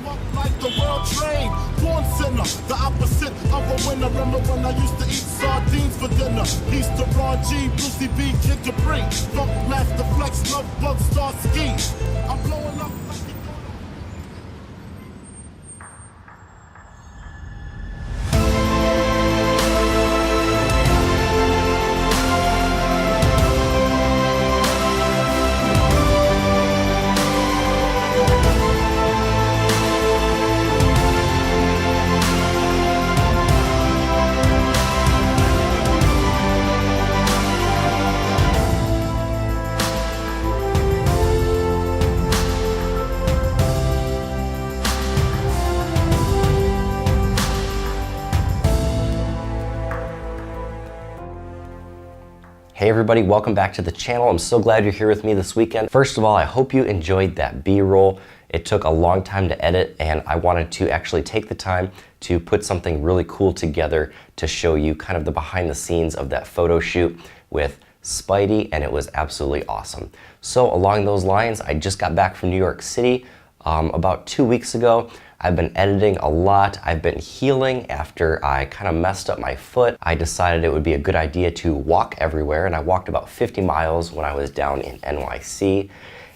up like the world trade. Born sinner, the opposite of a winner. Remember when I used to eat sardines for dinner? Peace to Ron G, Brucey B, Kid Capri. Funk Master Flex, Love Bug, Star Ski. I'm blowing up like the Hey everybody, welcome back to the channel. I'm so glad you're here with me this weekend. First of all, I hope you enjoyed that B-roll. It took a long time to edit and I wanted to actually take the time to put something really cool together to show you kind of the behind the scenes of that photo shoot with Spidey, and it was absolutely awesome. So along those lines, I just got back from New York City about 2 weeks ago. I've been editing a lot. I've been healing after I kind of messed up my foot. I decided it would be a good idea to walk everywhere, and I walked about 50 miles when I was down in NYC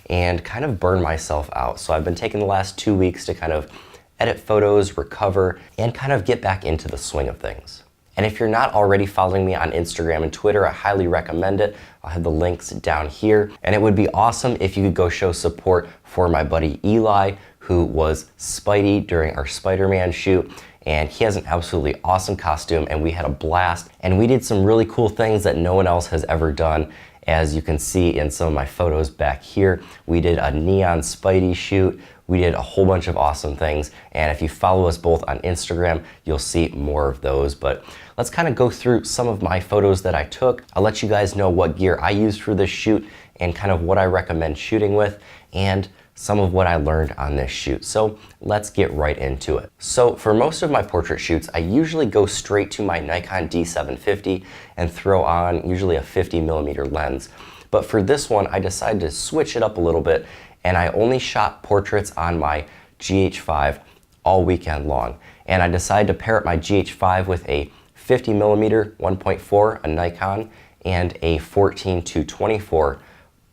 and kind of burned myself out. So I've been taking the last 2 weeks to kind of edit photos, recover, and kind of get back into the swing of things. And if you're not already following me on Instagram and Twitter, I highly recommend it. I'll have the links down here. And it would be awesome if you could go show support for my buddy Eli, who was Spidey during our Spider-Man shoot. And he has an absolutely awesome costume and we had a blast. And we did some really cool things that no one else has ever done. As you can see in some of my photos back here, we did a neon Spidey shoot. We did a whole bunch of awesome things, and if you follow us both on Instagram, you'll see more of those. But let's kind of go through some of my photos that I took. I'll let you guys know what gear I used for this shoot and kind of what I recommend shooting with and some of what I learned on this shoot. So let's get right into it. So for most of my portrait shoots, I usually go straight to my Nikon D750 and throw on usually a 50mm lens. But for this one, I decided to switch it up a little bit, and I only shot portraits on my GH5 all weekend long. And I decided to pair up my GH5 with a 50mm 1.4, a Nikon, and a 14-24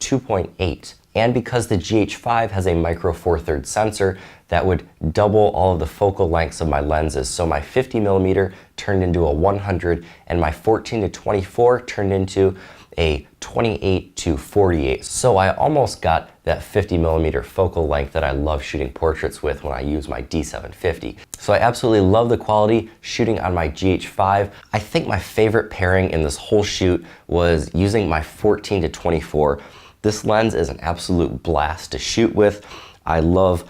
2.8. And because the GH5 has a micro four thirds sensor, that would double all of the focal lengths of my lenses. So my 50mm turned into a 100, and my 14-24 turned into a 28-48. So I almost got that 50mm focal length that I love shooting portraits with when I use my D750. So I absolutely love the quality shooting on my GH5. I think my favorite pairing in this whole shoot was using my 14-24. This lens is an absolute blast to shoot with. I love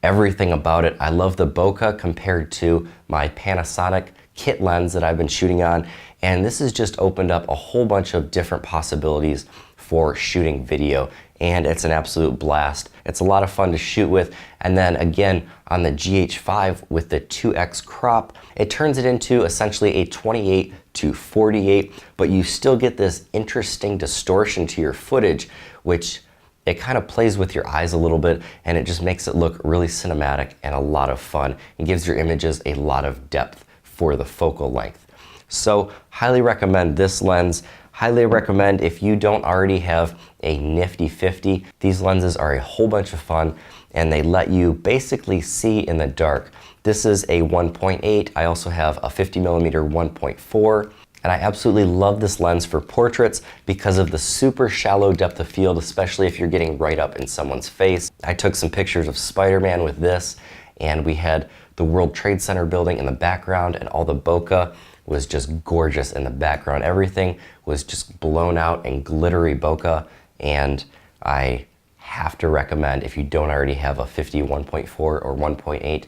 everything about it. I love the bokeh compared to my Panasonic kit lens that I've been shooting on. And this has just opened up a whole bunch of different possibilities for shooting video. And it's an absolute blast. It's a lot of fun to shoot with. And then again, on the GH5 with the 2x crop, it turns it into essentially a 28-48, but you still get this interesting distortion to your footage, which it kind of plays with your eyes a little bit, and it just makes it look really cinematic and a lot of fun. It gives your images a lot of depth for the focal length. So highly recommend this lens. Highly recommend if you don't already have a nifty 50. These lenses are a whole bunch of fun and they let you basically see in the dark. This is a 1.8. I also have a 50mm 1.4. And I absolutely love this lens for portraits because of the super shallow depth of field, especially if you're getting right up in someone's face. I took some pictures of Spider-Man with this, and we had the World Trade Center building in the background, and all the bokeh was just gorgeous in the background. Everything was just blown out and glittery bokeh, and I have to recommend, if you don't already have a 50 1.4 or 1.8,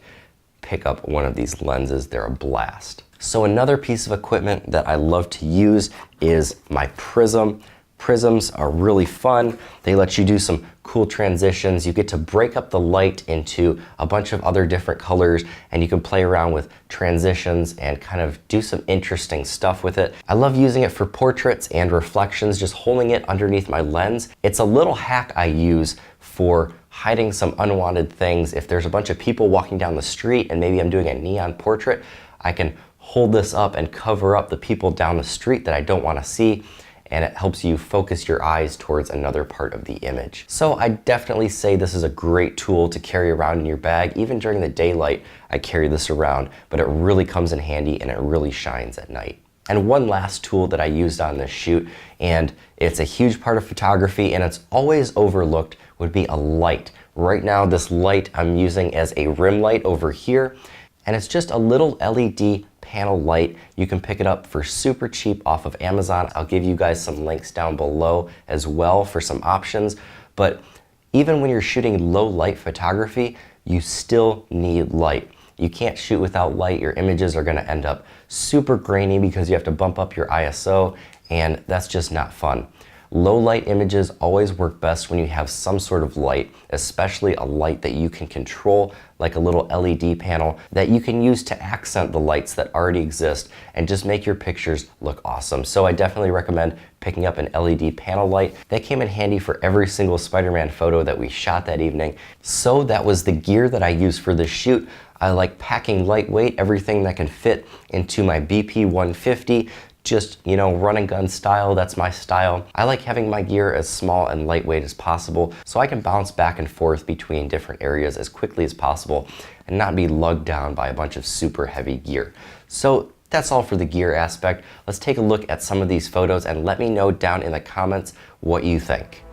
pick up one of these lenses. They're a blast. So another piece of equipment that I love to use is my prism. Prisms are really fun. They let you do some cool transitions. You get to break up the light into a bunch of other different colors, and you can play around with transitions and kind of do some interesting stuff with it. I love using it for portraits and reflections, just holding it underneath my lens. It's a little hack I use for hiding some unwanted things. If there's a bunch of people walking down the street and maybe I'm doing a neon portrait, I can hold this up and cover up the people down the street that I don't want to see, and it helps you focus your eyes towards another part of the image. So I definitely say this is a great tool to carry around in your bag. Even during the daylight, I carry this around, but it really comes in handy and it really shines at night. And one last tool that I used on this shoot, and it's a huge part of photography and it's always overlooked, would be a light. Right now, this light I'm using as a rim light over here, and it's just a little LED panel light. You can pick it up for super cheap off of Amazon. I'll give you guys some links down below as well for some options. But even when you're shooting low light photography, you still need light. You can't shoot without light. Your images are gonna end up super grainy because you have to bump up your ISO, and that's just not fun. Low light images always work best when you have some sort of light, especially a light that you can control, like a little LED panel that you can use to accent the lights that already exist and just make your pictures look awesome. So I definitely recommend picking up an LED panel light. That came in handy for every single Spider-Man photo that we shot that evening. So that was the gear that I used for this shoot. I like packing lightweight, everything that can fit into my BP 150. Just, you know, run and gun style, that's my style. I like having my gear as small and lightweight as possible so I can bounce back and forth between different areas as quickly as possible and not be lugged down by a bunch of super heavy gear. So that's all for the gear aspect. Let's take a look at some of these photos and let me know down in the comments what you think.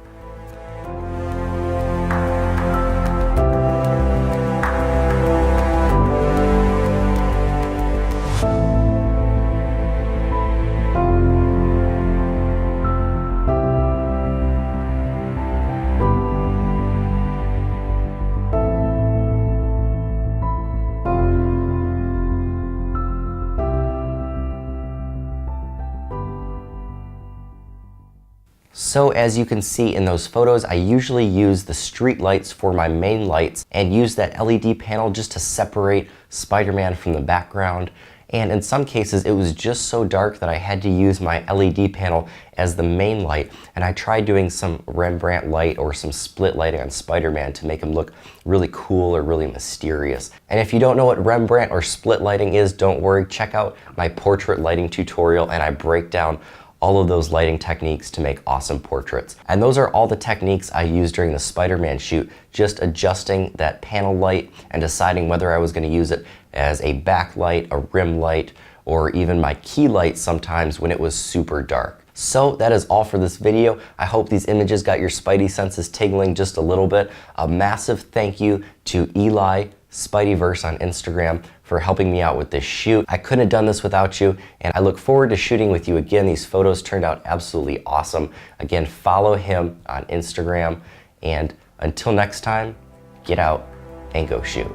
So as you can see in those photos, I usually use the street lights for my main lights and use that LED panel just to separate Spider-Man from the background. And in some cases, it was just so dark that I had to use my LED panel as the main light. And I tried doing some Rembrandt light or some split lighting on Spider-Man to make him look really cool or really mysterious. And if you don't know what Rembrandt or split lighting is, don't worry, check out my portrait lighting tutorial and I break down all of those lighting techniques to make awesome portraits. And those are all the techniques I used during the Spider-Man shoot, just adjusting that panel light and deciding whether I was gonna use it as a backlight, a rim light, or even my key light sometimes when it was super dark. So that is all for this video. I hope these images got your Spidey senses tingling just a little bit. A massive thank you to Eli, SpideyVerse on Instagram, for helping me out with this shoot. I couldn't have done this without you, and I look forward to shooting with you again. These photos turned out absolutely awesome. Again, follow him on Instagram, and until next time, get out and go shoot.